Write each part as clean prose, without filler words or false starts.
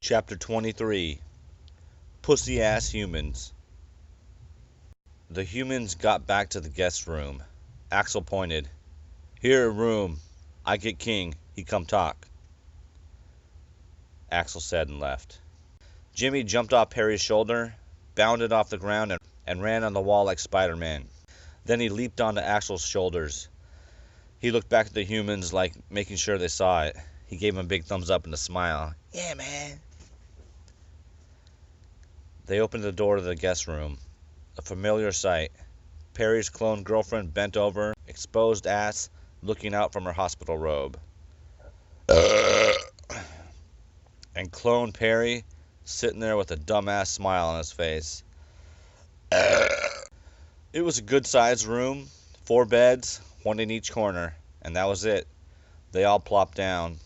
Chapter 23. Pussy-ass humans. The humans got back to the guest room. Axel pointed. Here, room. I get king. He come talk. Axel said and left. Jimmy jumped off Perry's shoulder, bounded off the ground, and ran on the wall like Spider-Man. Then he leaped onto Axel's shoulders. He looked back at the humans, like making sure they saw it. He gave them a big thumbs up and a smile. Yeah, man. They opened the door to the guest room. A familiar sight. Perry's clone girlfriend bent over, exposed ass, looking out from her hospital robe. And clone Perry sitting there with a dumbass smile on his face. It was a good-sized room, 4 beds, 1 in each corner, and that was it. They all plopped down.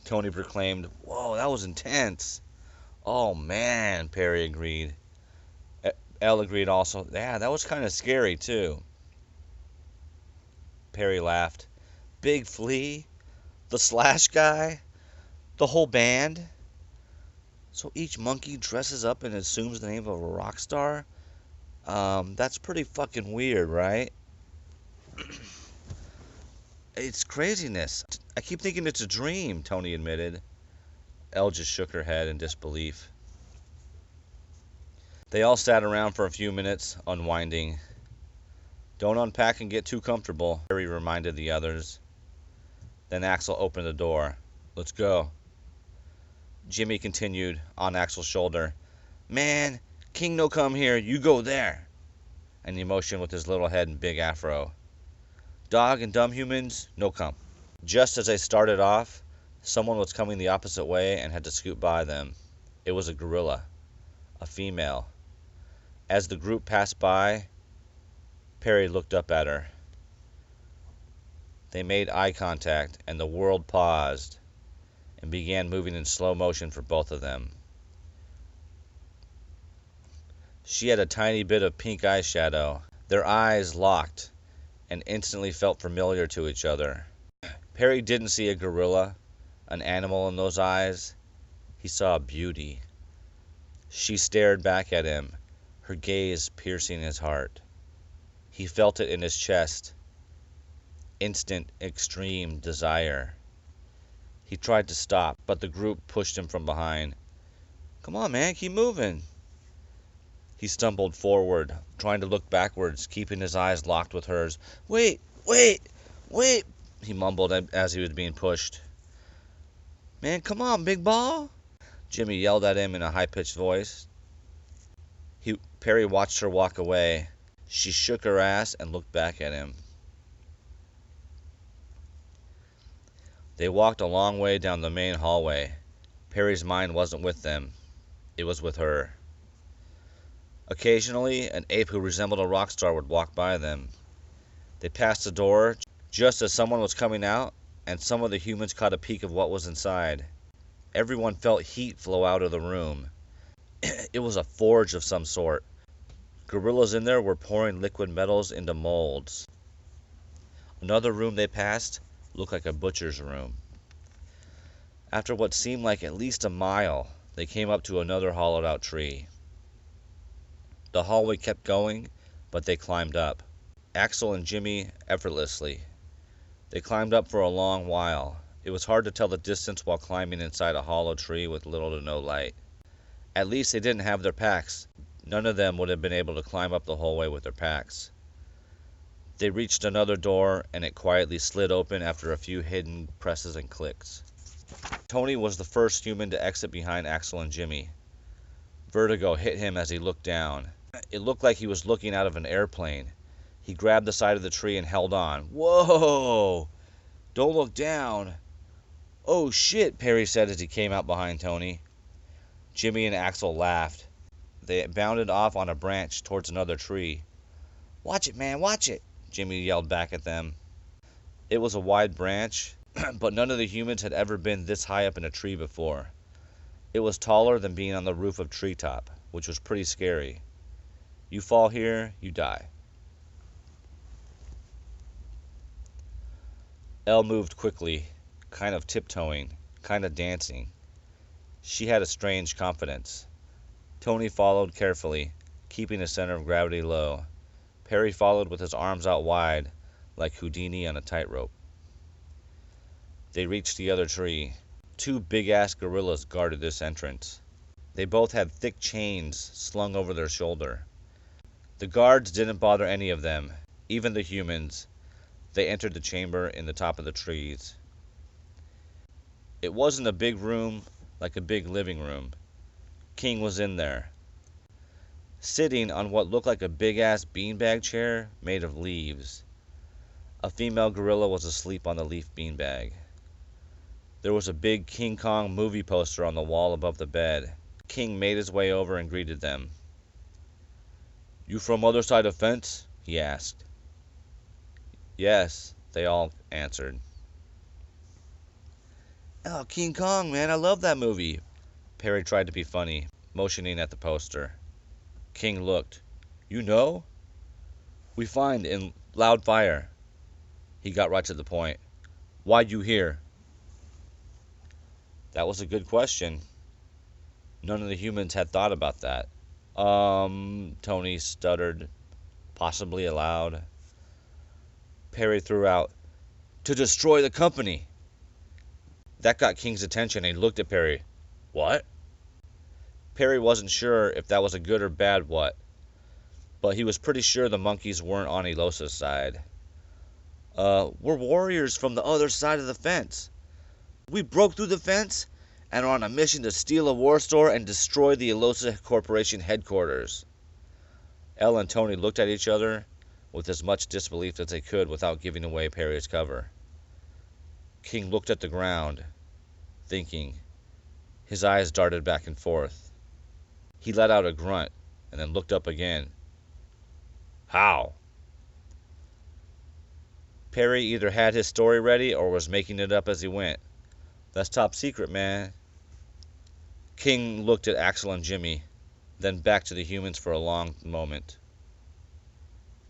Tony proclaimed, "Whoa, that was intense." "Oh, man," Perry agreed. Elle agreed also. "Yeah, that was kind of scary, too." Perry laughed. "Big Flea? The Slash guy? The whole band? So each monkey dresses up and assumes the name of a rock star? That's pretty fucking weird, right?" "It's craziness. I keep thinking it's a dream," Tony admitted. Elle just shook her head in disbelief. They all sat around for a few minutes, unwinding. "Don't unpack and get too comfortable," Harry reminded the others. Then Axel opened the door. "Let's go." Jimmy continued, on Axel's shoulder. "Man, King no come here, you go there." And he motioned with his little head and big afro. "Dog and dumb humans, no come." Just as they started off, someone was coming the opposite way and had to scoot by them. It was a gorilla, a female. As the group passed by, Perry looked up at her. They made eye contact, and the world paused and began moving in slow motion for both of them. She had a tiny bit of pink eyeshadow. Their eyes locked and instantly felt familiar to each other. Perry didn't see a gorilla, an animal in those eyes. He saw a beauty. She stared back at him, her gaze piercing his heart. He felt it in his chest. Instant, extreme desire. He tried to stop, but the group pushed him from behind. "Come on, man, keep moving." He stumbled forward, trying to look backwards, keeping his eyes locked with hers. Wait, wait, he mumbled as he was being pushed. "Man, come on, big ball." Jimmy yelled at him in a high-pitched voice. Perry watched her walk away. She shook her ass and looked back at him. They walked a long way down the main hallway. Perry's mind wasn't with them. It was with her. Occasionally, an ape who resembled a rock star would walk by them. They passed the door just as someone was coming out, and some of the humans caught a peek of what was inside. Everyone felt heat flow out of the room. It was a forge of some sort. Gorillas in there were pouring liquid metals into molds. Another room they passed looked like a butcher's room. After what seemed like at least a mile, they came up to another hollowed-out tree. The hallway kept going, but they climbed up. Axel and Jimmy effortlessly. They climbed up for a long while. It was hard to tell the distance while climbing inside a hollow tree with little to no light. At least they didn't have their packs. None of them would have been able to climb up the whole way with their packs. They reached another door, and it quietly slid open after a few hidden presses and clicks. Tony was the first human to exit behind Axel and Jimmy. Vertigo hit him as he looked down. It looked like he was looking out of an airplane. He grabbed the side of the tree and held on. "Whoa! Don't look down." "Oh shit," Perry said as he came out behind Tony. Jimmy and Axel laughed. They bounded off on a branch towards another tree. "Watch it, man, watch it," Jimmy yelled back at them. It was a wide branch, but none of the humans had ever been this high up in a tree before. It was taller than being on the roof of treetop, which was pretty scary. You fall here, you die. Elle moved quickly, kind of tiptoeing, kind of dancing. She had a strange confidence. Tony followed carefully, keeping his center of gravity low. Perry followed with his arms out wide, like Houdini on a tightrope. They reached the other tree. Two big-ass gorillas guarded this entrance. They both had thick chains slung over their shoulder. The guards didn't bother any of them, even the humans. They entered the chamber in the top of the trees. It wasn't a big room like a big living room. King was in there, sitting on what looked like a big-ass beanbag chair made of leaves. A female gorilla was asleep on the leaf beanbag. There was a big King Kong movie poster on the wall above the bed. King made his way over and greeted them. "You from other side of fence?" he asked. "Yes," they all answered. "Oh, King Kong, man, I love that movie." Perry tried to be funny, motioning at the poster. King looked. "You know?" "We find in loud fire." He got right to the point. "Why'd you here?" That was a good question. None of the humans had thought about that. Tony stuttered, possibly aloud. Perry threw out, "To destroy the company." That got King's attention and he looked at Perry. "What?" Perry wasn't sure if that was a good or bad what, but he was pretty sure the monkeys weren't on Elosa's side. We're warriors from the other side of the fence. We broke through the fence and are on a mission to steal a war store and destroy the Elosa Corporation headquarters." Elle and Tony looked at each other with as much disbelief as they could without giving away Perry's cover. King looked at the ground, thinking. His eyes darted back and forth. He let out a grunt and then looked up again. "How?" Perry either had his story ready or was making it up as he went. "That's top secret, man." King looked at Axel and Jimmy, then back to the humans for a long moment.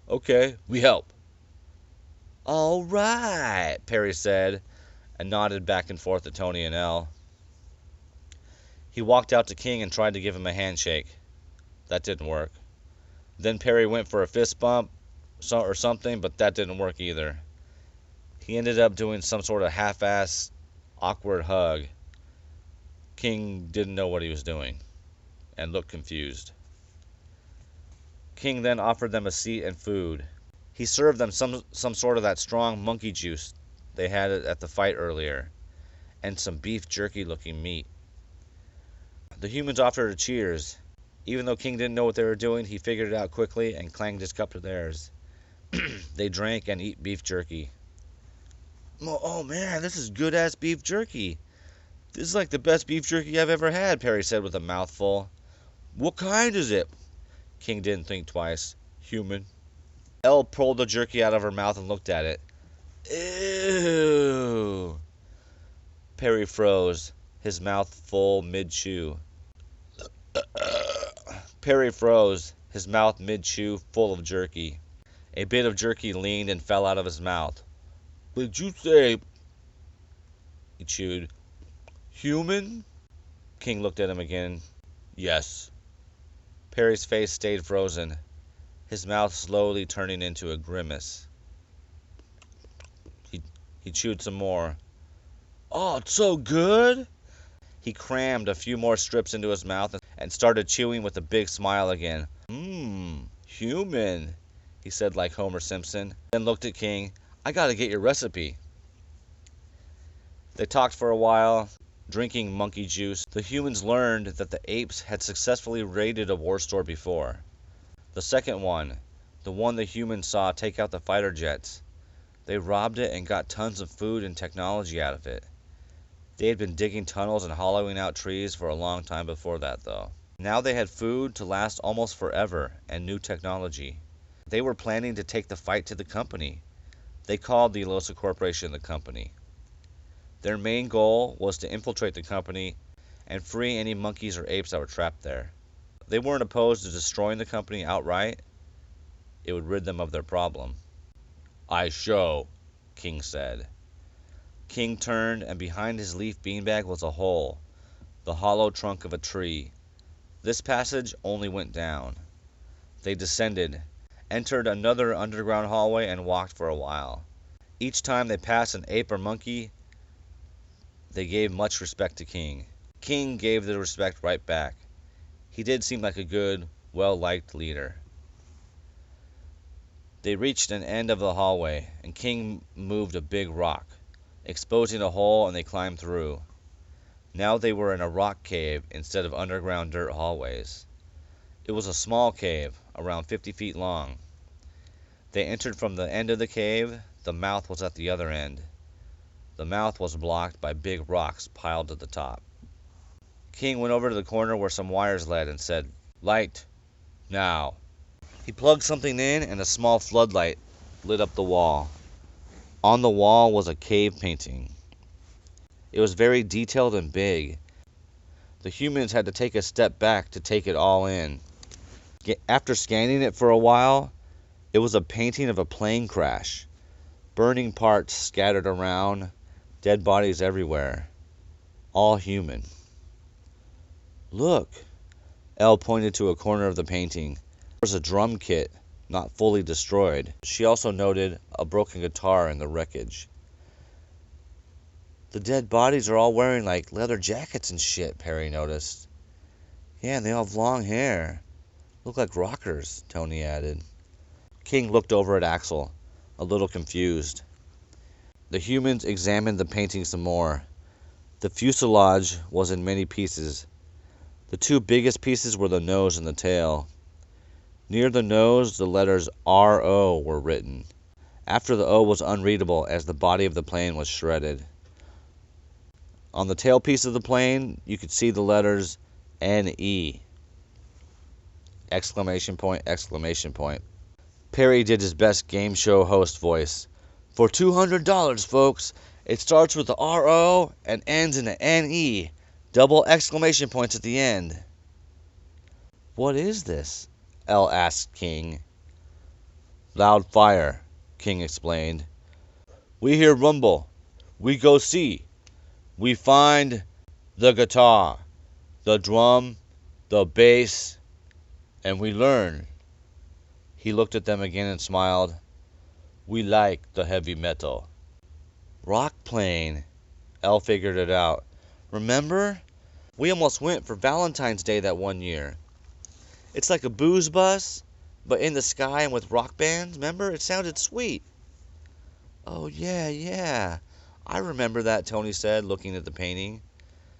"Okay, we help." "All right," Perry said, and nodded back and forth at Tony and Elle. He walked out to King and tried to give him a handshake. That didn't work. Then Perry went for a fist bump or something, but that didn't work either. He ended up doing some sort of half-assed, awkward hug. King didn't know what he was doing and looked confused. King then offered them a seat and food. He served them some sort of that strong monkey juice they had at the fight earlier, and some beef jerky looking meat. The humans offered a cheers. Even though King didn't know what they were doing, he figured it out quickly and clanged his cup to theirs. They drank and ate beef jerky. "Oh man, this is good ass beef jerky. This is like the best beef jerky I've ever had," Perry said with a mouthful. "What kind is it?" King didn't think twice. "Human." Elle pulled the jerky out of her mouth and looked at it. "Ew." Perry froze, his mouth full mid-chew. Perry froze, his mouth mid-chew full of jerky. A bit of jerky leaned and fell out of his mouth. "Did you say," he chewed, "human?" King looked at him again. "Yes." Perry's face stayed frozen, his mouth slowly turning into a grimace. He chewed some more. "Oh, it's so good!" He crammed a few more strips into his mouth and started chewing with a big smile again. Human," he said like Homer Simpson, then looked at King. "I gotta get your recipe." They talked for a while, drinking monkey juice. The humans learned that the apes had successfully raided a war store before. The second one, the one the humans saw take out the fighter jets. They robbed it and got tons of food and technology out of it. They had been digging tunnels and hollowing out trees for a long time before that, though. Now they had food to last almost forever and new technology. They were planning to take the fight to the company. They called the Elosa Corporation the company. Their main goal was to infiltrate the company and free any monkeys or apes that were trapped there. They weren't opposed to destroying the company outright. It would rid them of their problem. "I show," King said. King turned, and behind his leaf beanbag was a hole. the hollow trunk of a tree. This passage only went down. They descended, entered another underground hallway, and walked for a while. Each time they passed an ape or monkey, they gave much respect to King. King gave the respect right back. He did seem like a good, well-liked leader. They reached an end of the hallway, and King moved a big rock, exposing a hole, and they climbed through. Now they were in a rock cave instead of underground dirt hallways. It was a small cave, around 50 feet long. They entered from the end of the cave. The mouth was at the other end. The mouth was blocked by big rocks piled at the top. King went over to the corner where some wires led and said, "Light, now." He plugged something in, and a small floodlight lit up the wall. On the wall was a cave painting. It was very detailed and big. The humans had to take a step back to take it all in. After scanning it for a while, it was a painting of a plane crash. Burning parts scattered around, dead bodies everywhere. All human. "Look," Elle pointed to a corner of the painting. There was a drum kit, not fully destroyed. She also noted a broken guitar in the wreckage. "The dead bodies are all wearing like leather jackets and shit," Perry noticed. "Yeah, and they all have long hair. Look like rockers," Tony added. King looked over at Axel, a little confused. The humans examined the painting some more. The fuselage was in many pieces. The two biggest pieces were the nose and the tail. Near the nose, the letters R.O. were written. After the O was unreadable as the body of the plane was shredded. On the tailpiece of the plane, you could see the letters N.E. Exclamation point, exclamation point. Perry did his best game show host voice. "For $200, folks. It starts with the R.O. and ends in an N.E. Double exclamation points at the end." "What is this?" Elle asked King. "Loud fire," King explained. "We hear rumble. We go see. We find the guitar, the drum, the bass, and we learn." He looked at them again and smiled. "We like the heavy metal." "Rock plane." Elle figured it out. "Remember? We almost went for Valentine's Day that one year. It's like a booze bus, but in the sky and with rock bands. Remember? It sounded sweet." "Oh, yeah. I remember that," Tony said, looking at the painting.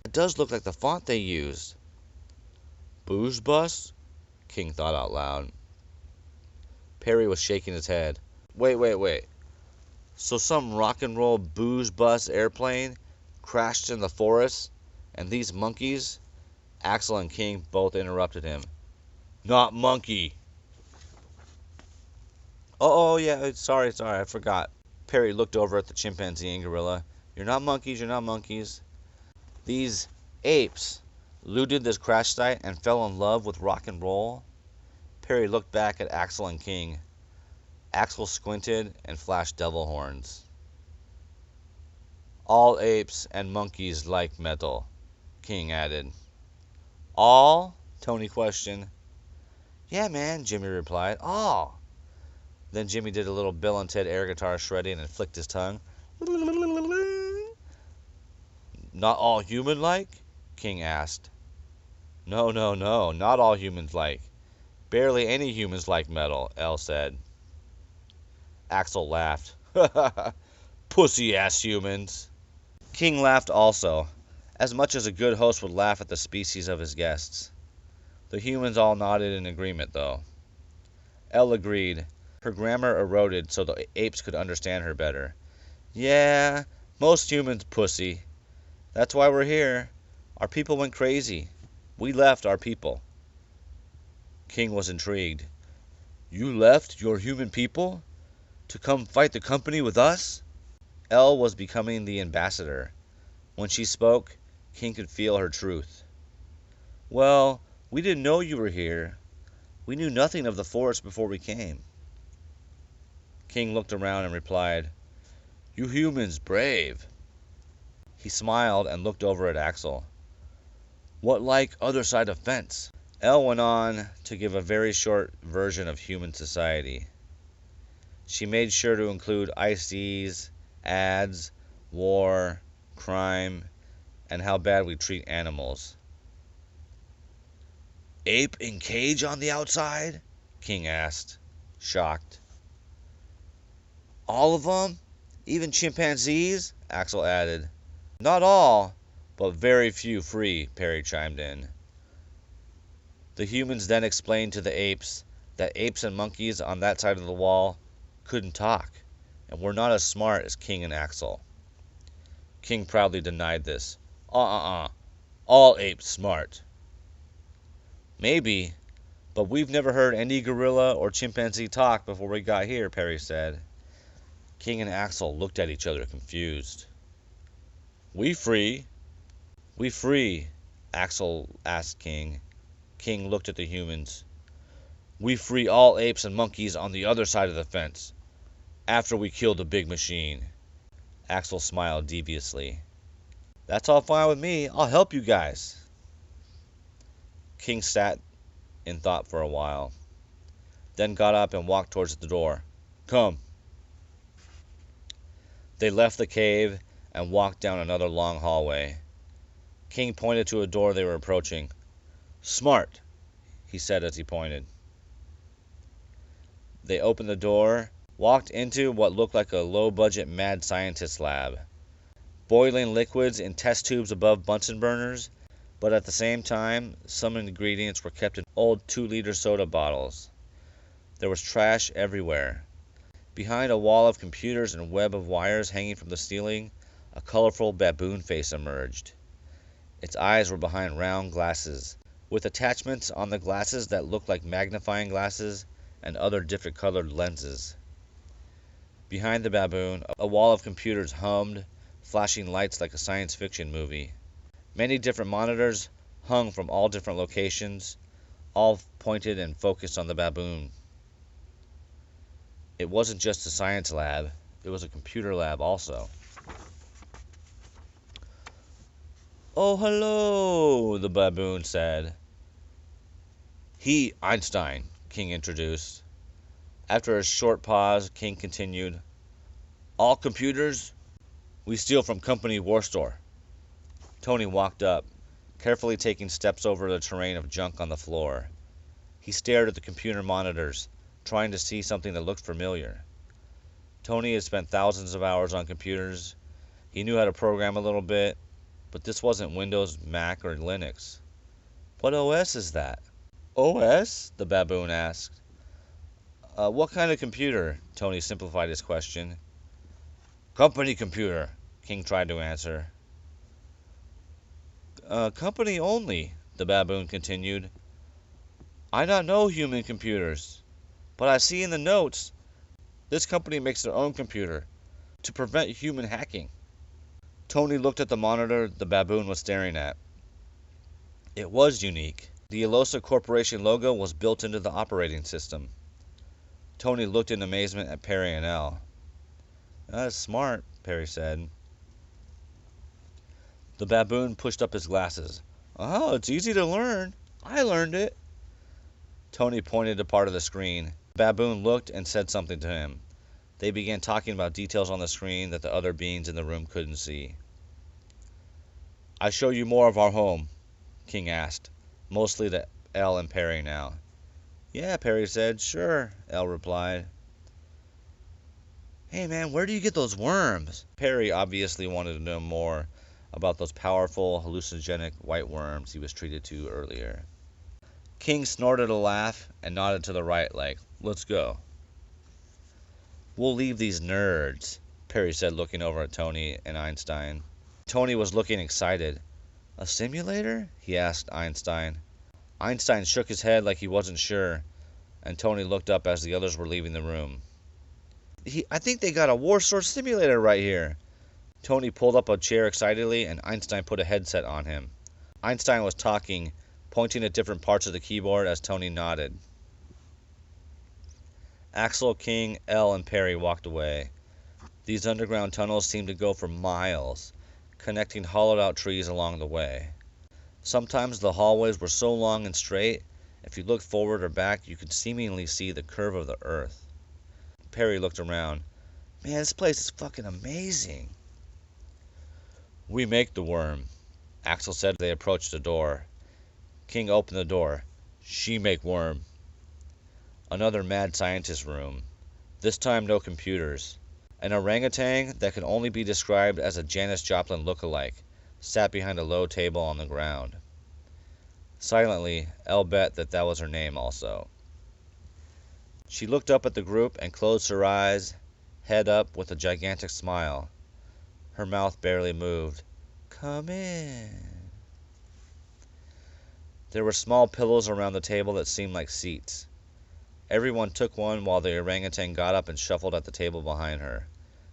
"It does look like the font they used." "Booze bus?" King thought out loud. Perry was shaking his head. Wait. So some rock and roll booze bus airplane crashed in the forest, and these monkeys?" Axel and King both interrupted him. "Not monkey." Oh, yeah, sorry, I forgot. Perry looked over at the chimpanzee and gorilla. You're not monkeys. These apes looted this crash site and fell in love with rock and roll." Perry looked back at Axel and King. Axel squinted and flashed devil horns. "All apes and monkeys like metal," King added. "All?" Tony questioned. "Yeah, man," Jimmy replied. "All." Then Jimmy did a little Bill and Ted air guitar shredding and flicked his tongue. "Not all human like?" King asked. No, not all humans like. Barely any humans like metal," Elle said. Axel laughed. "Pussy-ass humans." King laughed also, as much as a good host would laugh at the species of his guests. The humans all nodded in agreement, though. Elle agreed. Her grammar eroded so the apes could understand her better. "Yeah, most humans pussy. That's why we're here. Our people went crazy. We left our people." King was intrigued. "You left your human people to come fight the company with us?" Elle was becoming the ambassador. When she spoke, King could feel her truth. "Well, we didn't know you were here. We knew nothing of the forest before we came." King looked around and replied, "You humans brave." He smiled and looked over at Axel. What like other side of fence? Elle went on to give a very short version of human society. She made sure to include ICs, ads, war, crime, and how bad we treat animals. Ape in cage on the outside? King asked, shocked. All of them? Even chimpanzees? Axel added. Not all, but very few free, Perry chimed in. The humans then explained to the apes that apes and monkeys on that side of the wall couldn't talk, and were not as smart as King and Axel. King proudly denied this. All apes smart. Maybe, but we've never heard any gorilla or chimpanzee talk before we got here, Perry said. King and Axel looked at each other confused. We free? We free, Axel asked King. King looked at the humans. We free all apes and monkeys on the other side of the fence, after we kill the big machine. Axel smiled deviously. That's all fine with me. I'll help you guys. King sat in thought for a while, then got up and walked towards the door. Come. They left the cave and walked down another long hallway. King pointed to a door they were approaching. Smart, he said as he pointed. They opened the door, walked into what looked like a low-budget mad scientist lab. Boiling liquids in test tubes above Bunsen burners, but at the same time, some ingredients were kept in old 2-liter soda bottles. There was trash everywhere. Behind a wall of computers and web of wires hanging from the ceiling, a colorful baboon face emerged. Its eyes were behind round glasses, with attachments on the glasses that looked like magnifying glasses and other different colored lenses. Behind the baboon, a wall of computers hummed, flashing lights like a science fiction movie. Many different monitors hung from all different locations, all pointed and focused on the baboon. It wasn't just a science lab, it was a computer lab also. Oh, hello, the baboon said. He, Einstein, King introduced. After a short pause, King continued, all computers, we steal from company war store. Tony walked up, carefully taking steps over the terrain of junk on the floor. He stared at the computer monitors, trying to see something that looked familiar. Tony had spent thousands of hours on computers. He knew how to program a little bit, but this wasn't Windows, Mac, or Linux. What OS is that? OS? The baboon asked. What kind of computer? Tony simplified his question. Company computer, King tried to answer. Company only, the baboon continued. I not know human computers, but I see in the notes this company makes their own computer to prevent human hacking. Tony looked at the monitor the baboon was staring at. It was unique. The Elosa Corporation logo was built into the operating system. Tony looked in amazement at Perry and Elle. That's smart, Perry said. The baboon pushed up his glasses. Oh, it's easy to learn. I learned it. Tony pointed to part of the screen. The baboon looked and said something to him. They began talking about details on the screen that the other beings in the room couldn't see. I show you more of our home, King asked, mostly to Elle and Perry now. Yeah, Perry said. Sure, Elle replied. Hey man, where do you get those worms? Perry obviously wanted to know more about those powerful, hallucinogenic white worms he was treated to earlier. King snorted a laugh and nodded to the right like, let's go. We'll leave these nerds, Perry said, looking over at Tony and Einstein. Tony was looking excited. A simulator? He asked Einstein. Einstein shook his head like he wasn't sure, and Tony looked up as the others were leaving the room. I think they got a Warsaw simulator right here. Tony pulled up a chair excitedly, and Einstein put a headset on him. Einstein was talking, pointing at different parts of the keyboard as Tony nodded. Axel, King, Elle, and Perry walked away. These underground tunnels seemed to go for miles, connecting hollowed-out trees along the way. Sometimes the hallways were so long and straight, if you looked forward or back, you could seemingly see the curve of the earth. Perry looked around. Man, this place is fucking amazing. We make the worm, Axel said as they approached the door. King opened the door. She make worm. Another mad scientist room. This time no computers. An orangutan that could only be described as a Janis Joplin look-alike sat behind a low table on the ground. Silently, Elle bet that was her name also. She looked up at the group and closed her eyes, head up with a gigantic smile. Her mouth barely moved. Come in. There were small pillows around the table that seemed like seats. Everyone took one while the orangutan got up and shuffled at the table behind her.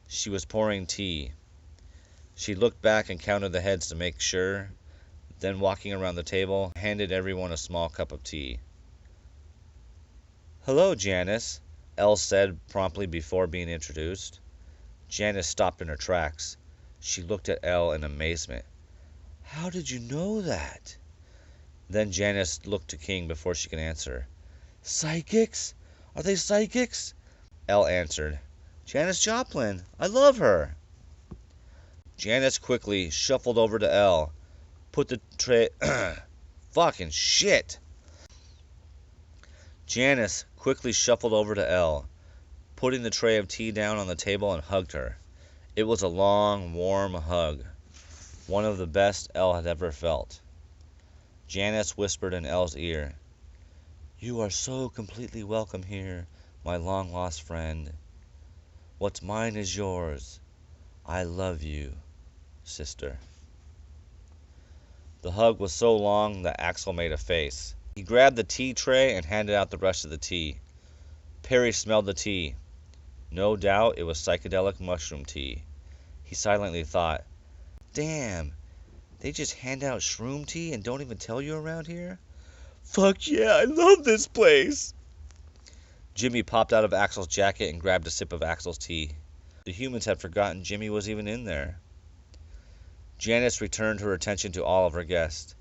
She was pouring tea. She looked back and counted the heads to make sure, then walking around the table, handed everyone a small cup of tea. Hello, Janice, Elle said promptly before being introduced. Janice stopped in her tracks. She looked at Elle in amazement. How did you know that? Then Janice looked to King before she could answer. Psychics? Are they psychics? Elle answered. Janis Joplin. I love her. Janice quickly shuffled over to Elle. Put the tray... Fucking shit. Janice quickly shuffled over to Elle, putting the tray of tea down on the table and hugged her. It was a long, warm hug. One of the best Elle had ever felt. Janice whispered in Elle's ear. You are so completely welcome here, my long-lost friend. What's mine is yours. I love you, sister. The hug was so long that Axel made a face. He grabbed the tea tray and handed out the rest of the tea. Perry smelled the tea. No doubt it was psychedelic mushroom tea. He silently thought, damn, they just hand out shroom tea and don't even tell you around here? Fuck yeah, I love this place! Jimmy popped out of Axel's jacket and grabbed a sip of Axel's tea. The humans had forgotten Jimmy was even in there. Janice returned her attention to all of her guests.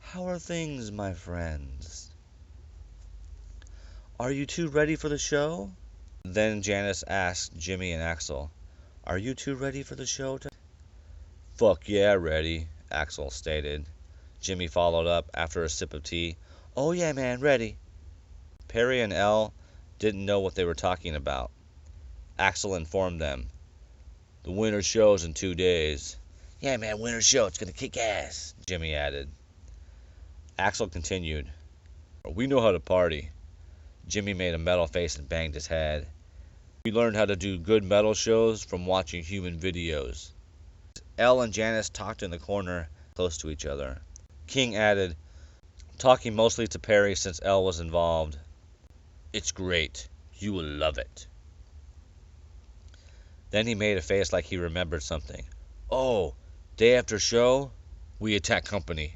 How are things, my friends? Are you two ready for the show? Then Janice asked Jimmy and Axel, are you two ready for the show? Fuck yeah, ready, Axel stated. Jimmy followed up after a sip of tea. Oh yeah, man, ready. Perry and Elle didn't know what they were talking about. Axel informed them. The winter show's in 2 days. Yeah, man, winter show, it's gonna kick ass, Jimmy added. Axel continued. We know how to party. Jimmy made a metal face and banged his head. We learned how to do good metal shows from watching human videos. Elle and Janice talked in the corner close to each other. King added, talking mostly to Perry since Elle was involved. It's great. You will love it. Then he made a face like he remembered something. Oh, day after show, we attack company.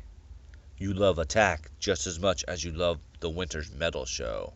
You love attack just as much as you love the winter's metal show.